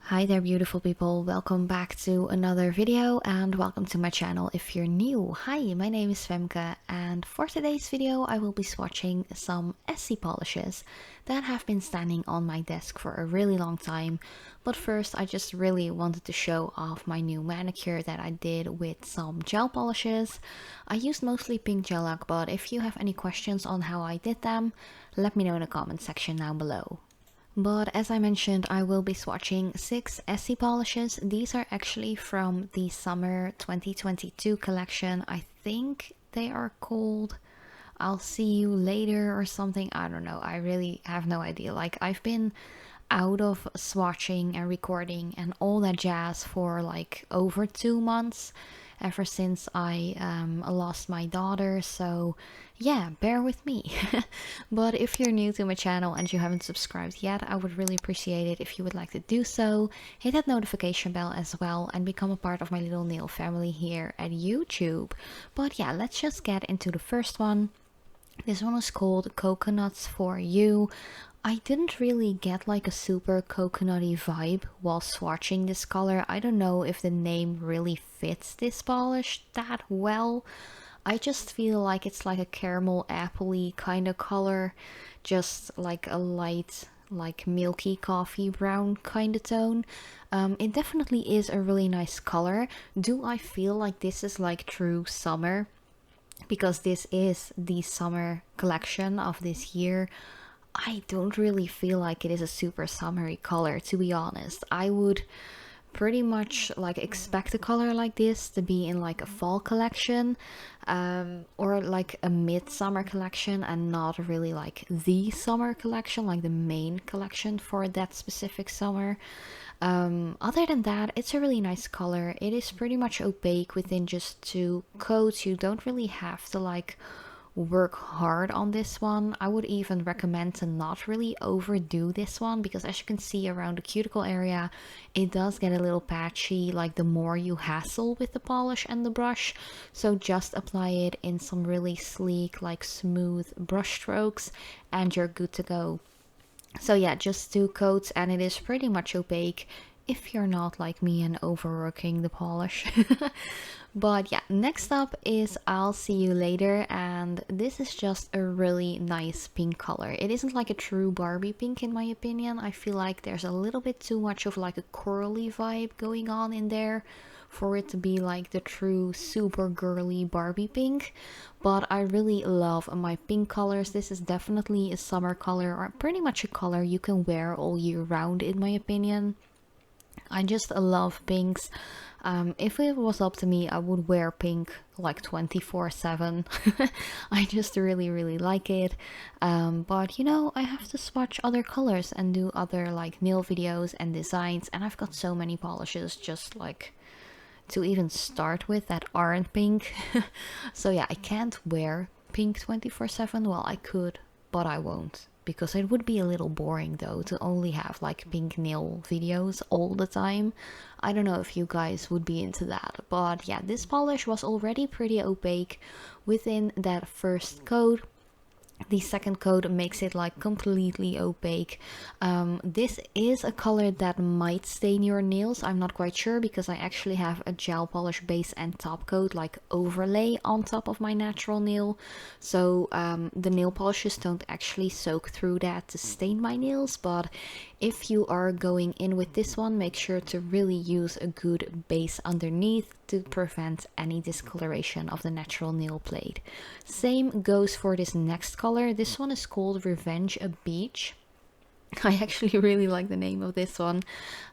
Hi there beautiful people, welcome back to another video and welcome to my channel if you're new. Hi, my name is Femke and for today's video I will be swatching some Essie polishes that have been standing on my desk for a really long time. But first I just really wanted to show off my new manicure that I did with some gel polishes. I used mostly pink gel-lac, but if you have any questions on how I did them, let me know in the comment section down below. But as I mentioned, I will be swatching 6 Essie polishes. These are actually from the summer 2022 collection. I think they are called I'll See You Later or something. I don't know. I really have no idea. Like, I've been out of swatching and recording and all that jazz for like over 2 months ever since I lost my daughter, so yeah, bear with me. But if you're new to my channel and you haven't subscribed yet, I would really appreciate it if you would like to do so. Hit that notification bell as well and become a part of my little nail family here at YouTube. But yeah, let's just get into the first one. This one is called Coconuts for You. I didn't really get like a super coconutty vibe while swatching this color. I don't know if the name really fits this polish that well. I just feel like it's like a caramel appley kind of color, just like a light, like milky coffee brown kind of tone. It definitely is a really nice color. Do I feel like this is like true summer? Because this is the summer collection of this year. I don't really feel like it is a super summery color, to be honest. I would pretty much like expect a color like this to be in like a fall collection or like a midsummer collection, and not really like the summer collection, like the main collection for that specific summer. Other than that, it's a really nice color. It is pretty much opaque within just 2 coats. You don't really have to like work hard on this one. I would even recommend to not really overdo this one, because as you can see around the cuticle area, it does get a little patchy like the more you hassle with the polish and the brush. So just apply it in some really sleek, like smooth brush strokes and you're good to go. So yeah, just 2 coats and it is pretty much opaque if you're not like me and overworking the polish. But yeah, next up is I'll See You Later, and this is just a really nice pink color. It isn't like a true Barbie pink in my opinion. I feel like there's a little bit too much of like a corally vibe going on in there for it to be like the true super girly Barbie pink. But I really love my pink colors. This is definitely a summer color, or pretty much a color you can wear all year round in my opinion. I just love pinks. If it was up to me, I would wear pink like 24/7. I just really like it. But you know, I have to swatch other colors and do other like nail videos and designs, and I've got so many polishes just like to even start with that aren't pink. So yeah, I can't wear pink 24/7. Well, I could, but I won't, because it would be a little boring though to only have like pink nail videos all the time. I don't know if you guys would be into that, but yeah, this polish was already pretty opaque within that first coat. The second coat makes it like completely opaque. This is a color that might stain your nails. I'm not quite sure, because I actually have a gel polish base and top coat like overlay on top of my natural nail. So the nail polishes don't actually soak through that to stain my nails. But if you are going in with this one, make sure to really use a good base underneath to prevent any discoloration of the natural nail plate. Same goes for this next color. This one is called Revenge a Beach. I actually really like the name of this one.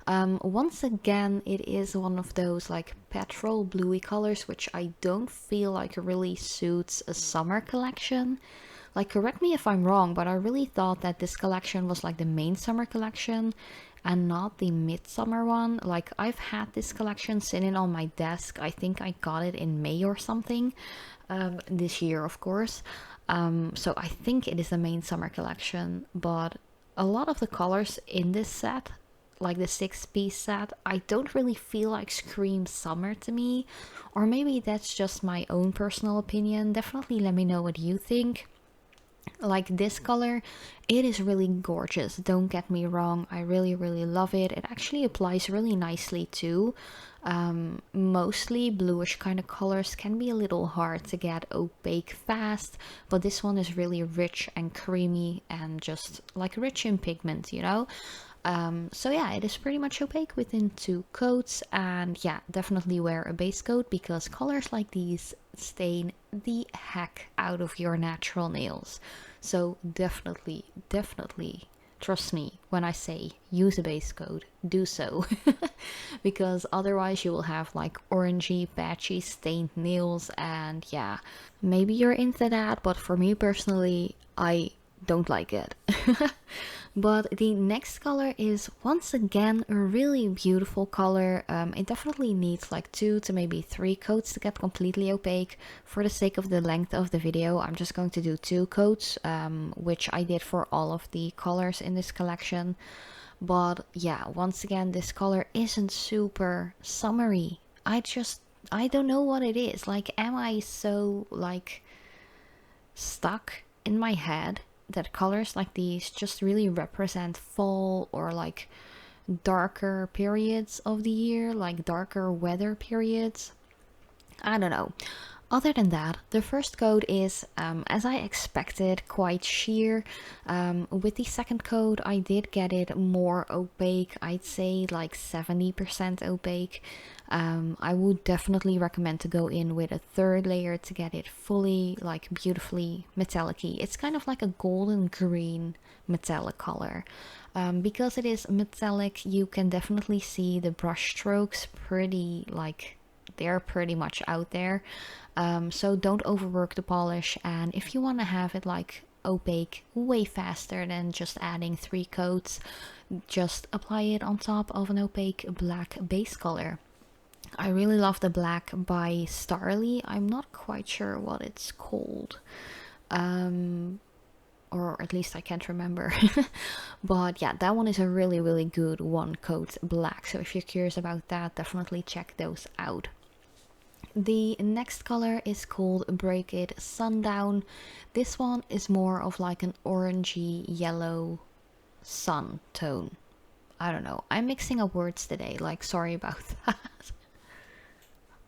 Once again, it is one of those like petrol bluey colors, which I don't feel like really suits a summer collection. Like, correct me if I'm wrong, but I really thought that this collection was like the main summer collection and not the midsummer one. Like, I've had this collection sitting on my desk. I think I got it in May or something, this year of course. So I think it is the main summer collection, but a lot of the colors in this set, like the 6-piece set, I don't really feel like scream summer to me. Or maybe that's just my own personal opinion. Definitely let me know what you think. Like this color, it is really gorgeous, don't get me wrong. I really love it. It actually applies really nicely too. Mostly bluish kind of colors can be a little hard to get opaque fast, but this one is really rich and creamy and just like rich in pigment, you know. So yeah, it is pretty much opaque within 2 coats, and yeah, definitely wear a base coat because colors like these stain the heck out of your natural nails. So definitely trust me when I say use a base coat, do so. Because otherwise you will have like orangey, patchy, stained nails, and yeah, maybe you're into that, but for me personally, I don't like it. But the next color is once again a really beautiful color. It definitely needs like 2 to maybe 3 coats to get completely opaque. For the sake of the length of the video, I'm just going to do 2 coats, which I did for all of the colors in this collection. But yeah, once again, this color isn't super summery. I don't know what it is. Like, am I so like stuck in my head that colors like these just really represent fall or like darker periods of the year, like darker weather periods? I don't know. Other than that, the first coat is, as I expected, quite sheer. With the second coat, I did get it more opaque. I'd say like 70% opaque. I would definitely recommend to go in with a third layer to get it fully, like beautifully metallic-y. It's kind of like a golden green metallic color. Because it is metallic, you can definitely see the brush strokes pretty like they're pretty much out there. So don't overwork the polish, and if you want to have it like opaque way faster than just adding 3 coats, just apply it on top of an opaque black base color. I really love the black by Starrily. I'm not quite sure what it's called. Or at least I can't remember. But yeah, that one is a really good 1 coat black. So if you're curious about that, definitely check those out. The next color is called Break It Sundown. This one is more of like an orangey yellow sun tone. I don't know. I'm mixing up words today, like sorry about that.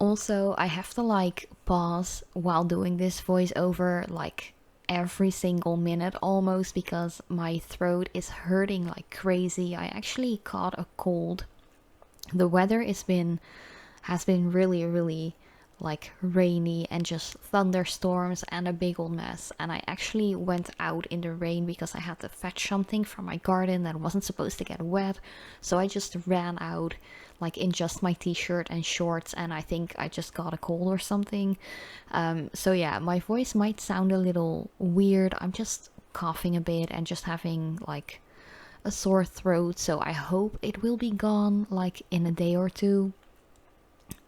Also, I have to like pause while doing this voiceover like every single minute almost because my throat is hurting like crazy. I actually caught a cold. The weather has been really like rainy and just thunderstorms and a big old mess, and I actually went out in the rain because I had to fetch something from my garden that wasn't supposed to get wet, so I just ran out like in just my t-shirt and shorts, and I think I just got a cold or something. So yeah, my voice might sound a little weird. I'm just coughing a bit and just having like a sore throat, so I hope it will be gone like in a day or two.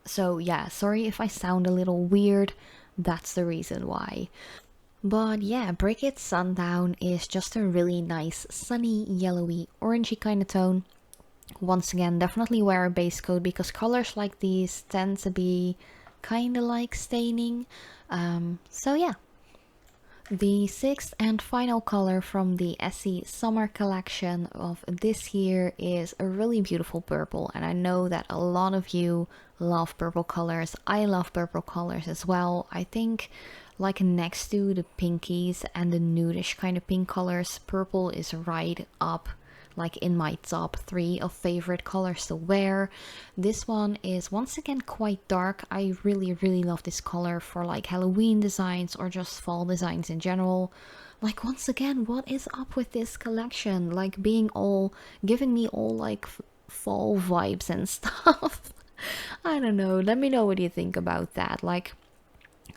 So yeah, sorry if I sound a little weird, that's the reason why. But yeah, Break It Sundown is just a really nice sunny, yellowy, orangey kind of tone. Once again, definitely wear a base coat because colors like these tend to be kind of like staining. So yeah. The 6th and final color from the Essie summer collection of this year is a really beautiful purple, and I know that a lot of you love purple colors. I love purple colors as well. I think like next to the pinkies and the nudish kind of pink colors, purple is right up like in my top 3 of favorite colors to wear. This one is once again quite dark. I really love this color for like Halloween designs or just fall designs in general. Like once again, what is up with this collection? Like being all, giving me all like fall vibes and stuff. I don't know, let me know what you think about that. Like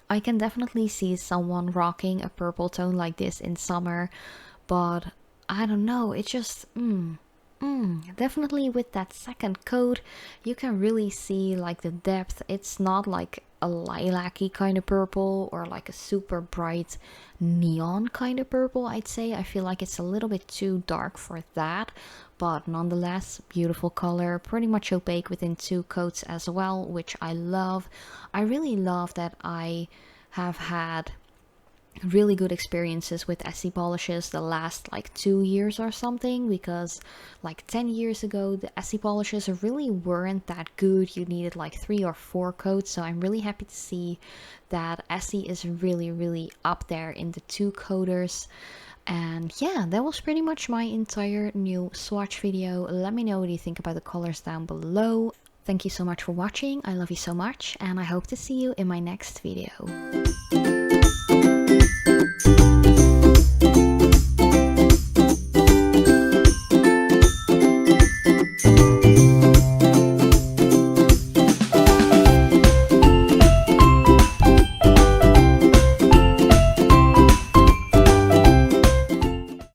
I can definitely see someone rocking a purple tone like this in summer, but I don't know, it just, definitely with that second coat, you can really see like the depth. It's not like a lilac-y kind of purple or like a super bright neon kind of purple, I'd say. I feel like it's a little bit too dark for that, but nonetheless, beautiful color, pretty much opaque within 2 coats as well, which I love. I really love that I have had really good experiences with Essie polishes the last like 2 years or something, because like 10 years ago the Essie polishes really weren't that good. You needed like 3 or 4 coats, so I'm really happy to see that Essie is really up there in the 2-coaters. And yeah, that was pretty much my entire new swatch video. Let me know what you think about the colors down below. Thank you so much for watching. I love you so much, and I hope to see you in my next video.